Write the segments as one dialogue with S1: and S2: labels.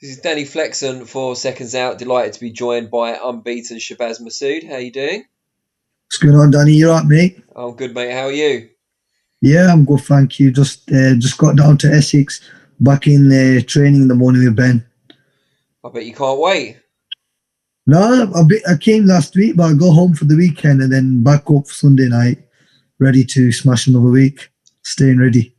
S1: This is Danny Flexon for Seconds Out. Delighted to be joined by unbeaten Shabaz Masoud. How you doing?
S2: What's going on, Danny? You right, mate?
S1: I'm good, mate. How are you?
S2: Yeah, I'm good, thank you. Just got down to Essex, back in training in the morning with Ben.
S1: I bet you can't wait.
S2: No, I came last week, but I go home for the weekend and then back up for Sunday night, ready to smash another week. Staying ready.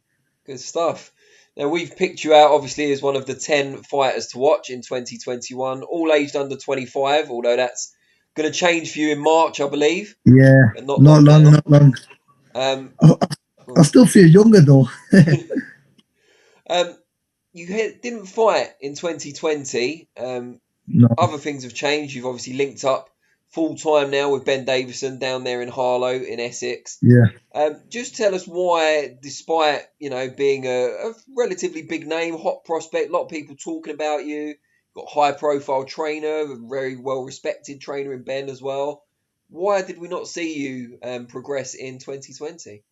S1: Good stuff. Now, we've picked you out, obviously, as one of the 10 fighters to watch in 2021, all aged under 25, although that's going to change for you in March, I believe,
S2: Yeah,
S1: but not
S2: not long,
S1: now.
S2: not long.
S1: Um,
S2: I still feel younger though.
S1: um, didn't fight in 2020.
S2: No,
S1: Other things have changed. You've obviously linked up full time now with Ben Davison down there in Harlow in Essex.
S2: yeah.
S1: Just tell us why, despite being a relatively big name, hot prospect, a lot of people talking about you, got high profile trainer, a very well respected trainer in Ben as well. Why did we not see you progress in 2020?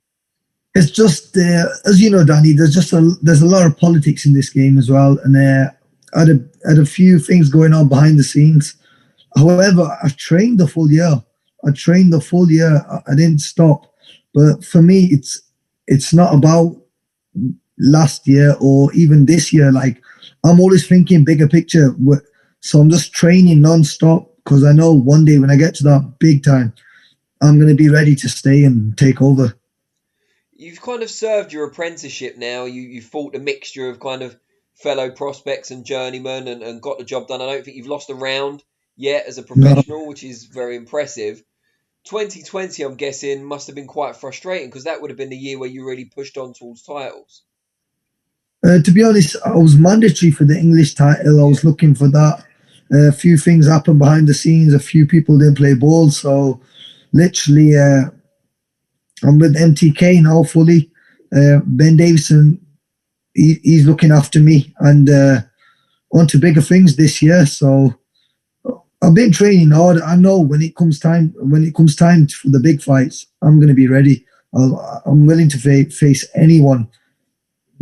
S2: It's just as you know, Danny. There's a lot of politics in this game as well, and I had a few things going on behind the scenes. However, I trained the full year. I trained the full year. I didn't stop. But for me, it's not about last year or even this year. Like I'm always thinking bigger picture. So I'm just training non-stop because I know one day when I get to that big time, I'm going to be ready to stay and take over.
S1: You've kind of served your apprenticeship now. You fought a mixture of kind of fellow prospects and journeymen and got the job done. I don't think you've lost a round yet as a
S2: No,
S1: professional, which is very impressive. 2020, I'm guessing, must have been quite frustrating because that would have been the year where you really pushed on towards titles.
S2: to be honest, I was mandatory for the English title. I
S1: Yeah.
S2: was looking for that. A few things happened behind the scenes. A few people didn't play ball, so literally. I'm with MTK now fully. Ben Davison, he's looking after me and on to bigger things this year. So I've been training hard. I know when it comes time for the big fights, I'm going to be ready. I'm willing to face anyone.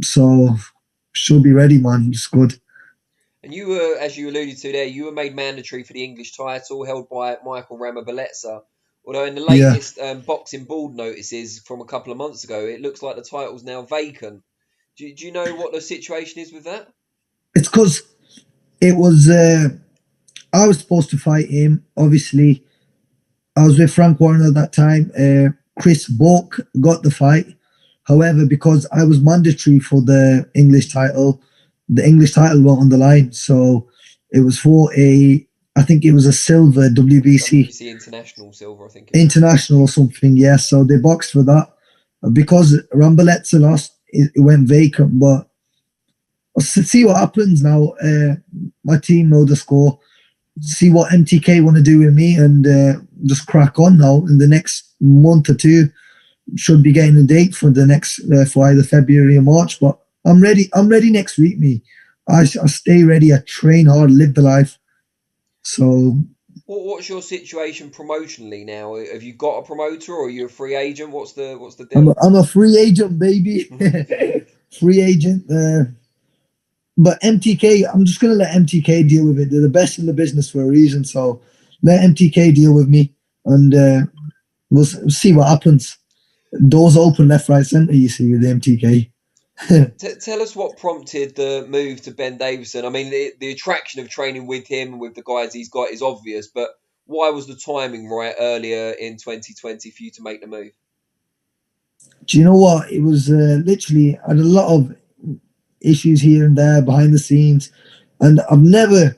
S2: So should be ready, man. It's good.
S1: And you were, as you alluded to there, you were made mandatory for the English title held by Michael Ramabaleza. Although in the
S2: Yeah,
S1: latest boxing board notices from a couple of months ago, it looks like the title's now vacant. Do you know what the situation is with that?
S2: it's because it was. I was supposed to fight him. Obviously, I was with Frank Warren at that time. Chris Boak got the fight. However, because I was mandatory for the English title went on the line. So it was for I think it was a silver WBC
S1: WBC International Silver, I think it was.
S2: international or something. Yeah, so they boxed for that. Because Rambaleta lost, it went vacant. But we'll see what happens now. My team know the score. See what MTK want to do with me and just crack on now in the next month or two. Should be getting a date for the next for either February or March. But I'm ready. I'm ready next week. Me, I stay ready. I train hard, live the life. So
S1: What's your situation promotionally now? Have you got a promoter or are you a free agent? What's the
S2: I'm
S1: deal?
S2: a free agent, baby. Free agent. But MTK, I'm just gonna let MTK deal with it. They're the best in the business for a reason. So let MTK deal with me, and see what happens. Doors open left, right, centre. You see with the MTK.
S1: Tell us what prompted the move to Ben Davison. I mean, the attraction of training with him and with the guys he's got is obvious, but why was the timing right earlier in 2020 for you to make the move?
S2: Do you know what? It was literally I had a lot of issues here and there behind the scenes, and I've never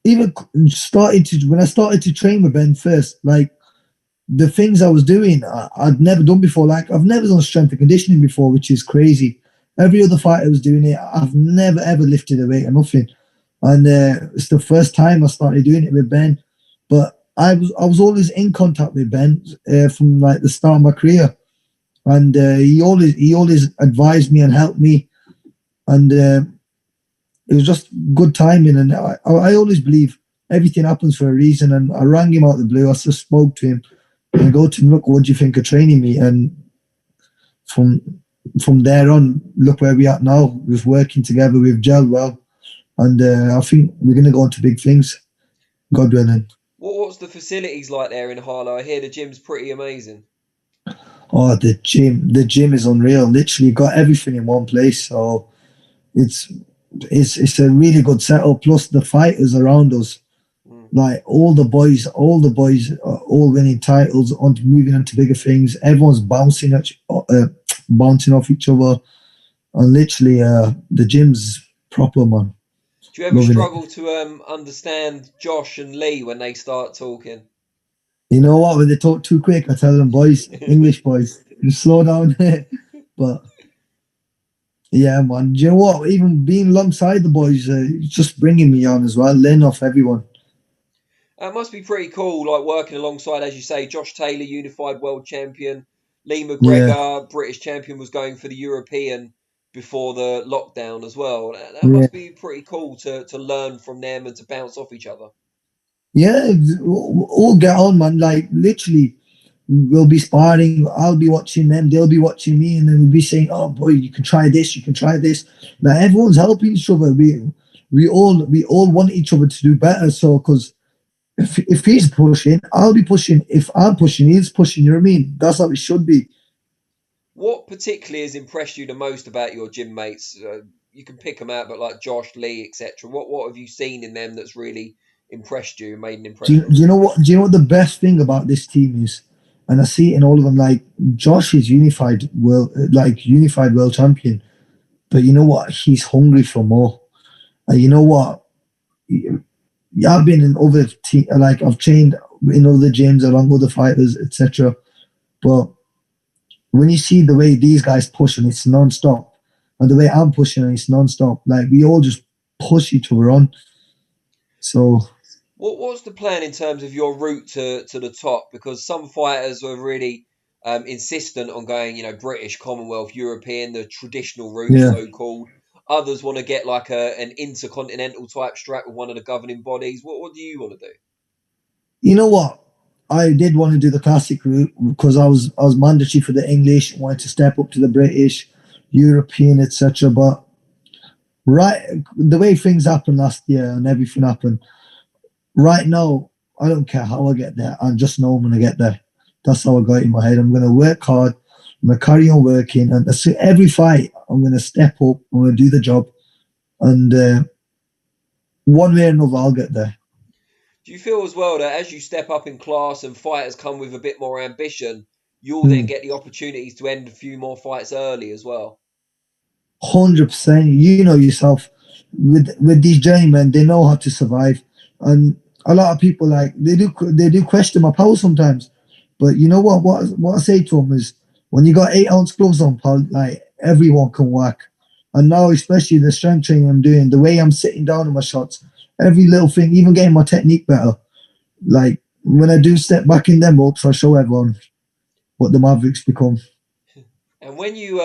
S2: even started to when I started to train with Ben first. Like the things I was doing, I'd never done before. Like I've never done strength and conditioning before, which is crazy. Every other fighter was doing it. I've never ever lifted a weight or nothing, and it's the first time I started doing it with Ben. But I was always in contact with Ben from like the start of my career, and he always advised me and helped me, and it was just good timing. And I always believe everything happens for a reason. And I rang him out of the blue. I just spoke to him and I go to him, look, what do you think of training me? And from there on, look where we are now. We're working together. We've gelled well, and I think we're going to go on to big things. God willing.
S1: What's the facilities like there in Harlow? I hear the gym's pretty amazing.
S2: Oh, the gym is unreal. Literally got everything in one place. So it's it's a really good setup. Plus the fighters around us,
S1: Mm.
S2: like all the boys are all winning titles, on moving on to bigger things. Everyone's bouncing off each other, and literally the gym's proper, man.
S1: Do you ever
S2: Loving it.
S1: struggle to understand Josh and Lee when they start talking?
S2: You know what? When they talk too quick, I tell them, boys, English boys, just slow down. But yeah, man. Do you know what? Even being alongside the boys, it's just bringing me on as well, learning off everyone.
S1: That must be pretty cool, like working alongside, as you say, Josh Taylor, unified world champion, Lee
S2: Yeah,
S1: McGregor, British champion, was going for the European before the lockdown as well. That
S2: yeah,
S1: must be pretty cool to learn from them and to bounce off each other.
S2: yeah. All get on, man. Like literally, we'll be sparring. I'll be watching them. They'll be watching me, and then we'll be saying, "Oh boy, you can try this. You can try this." Like everyone's helping each other. We all want each other to do better. So because if he's pushing, I'll be pushing. If I'm pushing, he's pushing. You know what I mean? That's how it should be.
S1: What particularly has impressed you the most about your gym mates? You can pick them out, but like Josh, Lee, etc. What have you seen in them that's really impressed you and made an
S2: Do you,
S1: impression
S2: do
S1: on
S2: you
S1: you?
S2: know what? Do you know what the best thing about this team is? And I see it in all of them. Like Josh is unified world champion. But you know what? He's hungry for more. And you know what? Yeah, I've been in other like I've trained in other gyms along other fighters, etc. But when you see the way these guys push and it's non-stop, and the way I'm pushing and it's non-stop, like we all just push each other on. So
S1: What's the plan in terms of your route to the top? Because some fighters are really insistent on going, British, Commonwealth, European, the traditional route,
S2: yeah,
S1: so called. Others want to get like an intercontinental type strap with one of the governing bodies. What do you want to do?
S2: you know what? I did want to do the classic route because I was mandatory for the English, wanted to step up to the British, European, etc. But right, the way things happened last year and everything happened, right now, I don't care how I get there. I just know I'm going to get there. That's how I got it in my head. I'm going to work hard. I'm going to carry on working. And every fight, I'm going to step up. I'm going to do the job. And one way or another, I'll get there.
S1: Do you feel as well that as you step up in class and fighters come with a bit more ambition, you'll then
S2: Hmm.
S1: get the opportunities to end a few more fights early as well?
S2: 100%. You know yourself. With these journeymen, they know how to survive. And a lot of people, like, they do question my power sometimes. But you know what I say to them is, when you got 8 ounce gloves on, pal, like everyone can work. And now, especially the strength training I'm doing, the way I'm sitting down on my shots, every little thing, even getting my technique better. Like when I do step back in them ups, I show everyone what the Mavericks become.
S1: And when you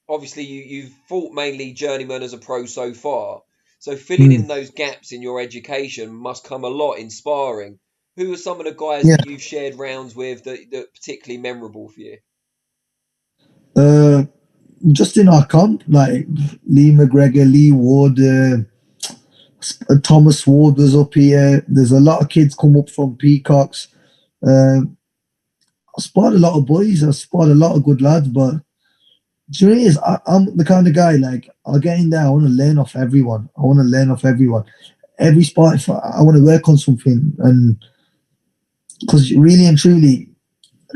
S1: obviously you've fought mainly journeyman as a pro so far, so filling
S2: Mm.
S1: in those gaps in your education must come a lot in sparring. Who are some of the guys
S2: Yeah.
S1: that you've shared rounds with that particularly memorable for you?
S2: Uh, just in our camp, like Lee McGregor, Lee Ward, Thomas Ward was up here. There's a lot of kids come up from Peacocks. Uh, I spotted a lot of boys. I spotted a lot of good lads, but do you know what it is? I'm the kind of guy, like, I'll get in there. I want to learn off everyone. I want to learn off everyone. Every spot, if I want to work on something. And because really and truly,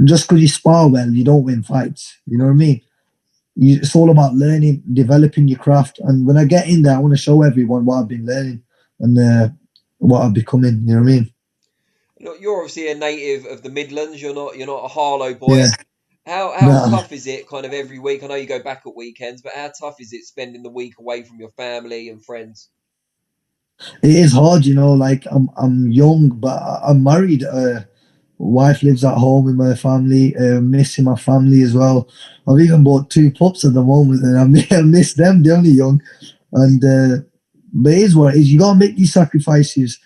S2: just because you spar well, you don't win fights. You know what I mean? It's all about learning, developing your craft. And when I get in there, I want to show everyone what I've been learning and what I'm becoming. You know what I mean?
S1: Look, you're obviously a native of the Midlands. You're not a Harlow
S2: Yeah.
S1: boy. How
S2: Nah,
S1: tough is it kind of every week? I know you go back at weekends, but how tough is it spending the week away from your family and friends?
S2: it is hard, Like I'm young, but I'm married. Wife lives at home with my family. Missing my family as well. I've even bought 2 pups at the moment, and I miss them. They're only young, and but it is what it is. You gotta make these sacrifices.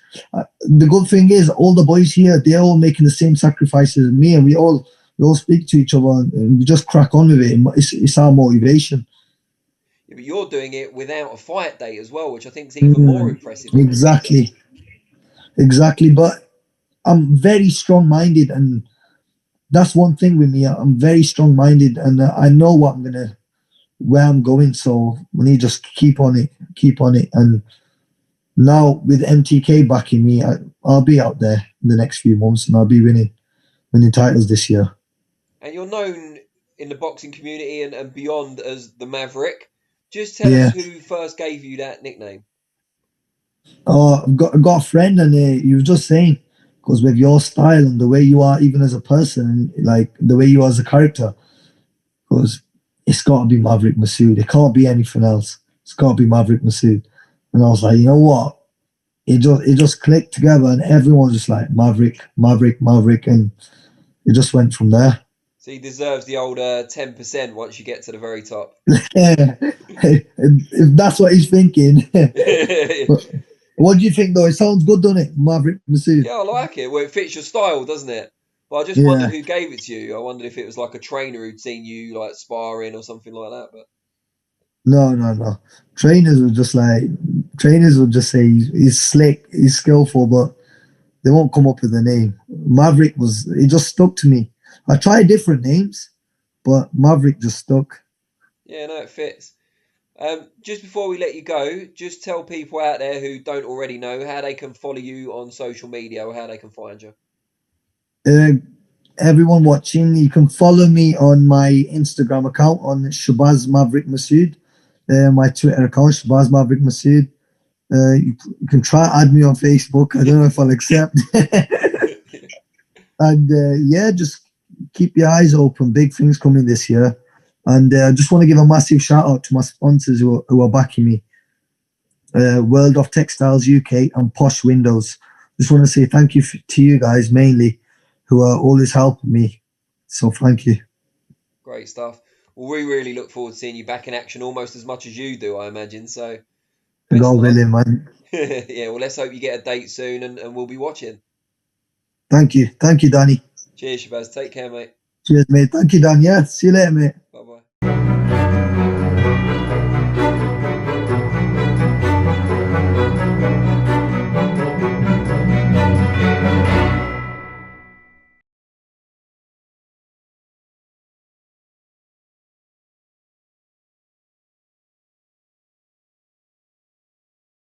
S2: The good thing is, all the boys here, they're all making the same sacrifices as me, and we all speak to each other, and we just crack on with it. It's our motivation.
S1: Yeah, but you're doing it without a fight date as well, which I think is even more impressive and ridiculous.
S2: Exactly. But I'm very strong-minded, and that's one thing with me. I'm very strong-minded, and I know where I'm going. So we need to just keep on it. And now with MTK backing me, I'll be out there in the next few months, and I'll be winning titles this year.
S1: And you're known in the boxing community and beyond as the Maverick. Just tell us
S2: Yeah.
S1: who first gave you that nickname.
S2: Oh, I've got a friend, and he was just saying, because with your style and the way you are, even as a person, and like the way you are as a character, because it's got to be Maverick Masoud. It can't be anything else. It's got to be Maverick Masoud. And I was like, you know what? It just clicked together, and everyone was just like Maverick, Maverick, Maverick, and it just went from there.
S1: So he deserves the old 10% once you get to the very top.
S2: Yeah, if that's what he's thinking. But what do you think, though? It sounds good, doesn't it, Maverick Masoud?
S1: Yeah, I like it. Well, it fits your style, doesn't it? But I just wondered
S2: Yeah.
S1: who gave it to you. I wondered if it was like a trainer who'd seen you like sparring or something like that. But
S2: No, no, no. Trainers would just say he's slick, he's skillful, but they won't come up with a name. Maverick it just stuck to me. I tried different names, but Maverick just stuck.
S1: yeah, no, it fits. Just before we let you go, just tell people out there who don't already know how they can follow you on social media or how they can find you.
S2: Uh, Everyone watching, you can follow me on my Instagram account on Shabaz Maverick Masoud, my Twitter account, Shabaz Maverick Masoud. You can try add me on Facebook. I don't know if I'll accept. And yeah, just keep your eyes open. Big things coming this year. And I just want to give a massive shout out to my sponsors who are backing me. World of Textiles UK and Posh Windows. Just want to say thank you to you guys mainly, who are always helping me. So thank you.
S1: Great stuff. Well, we really look forward to seeing you back in action almost as much as you do, I imagine. So, best
S2: God
S1: of luck.
S2: willing, man.
S1: Yeah, well, let's hope you get a date soon and we'll be watching.
S2: Thank you, Danny.
S1: Cheers, Shabaz. Take care, mate.
S2: Cheers, mate. Thank you, Dan. Yeah, see you later, mate.
S1: Bye bye.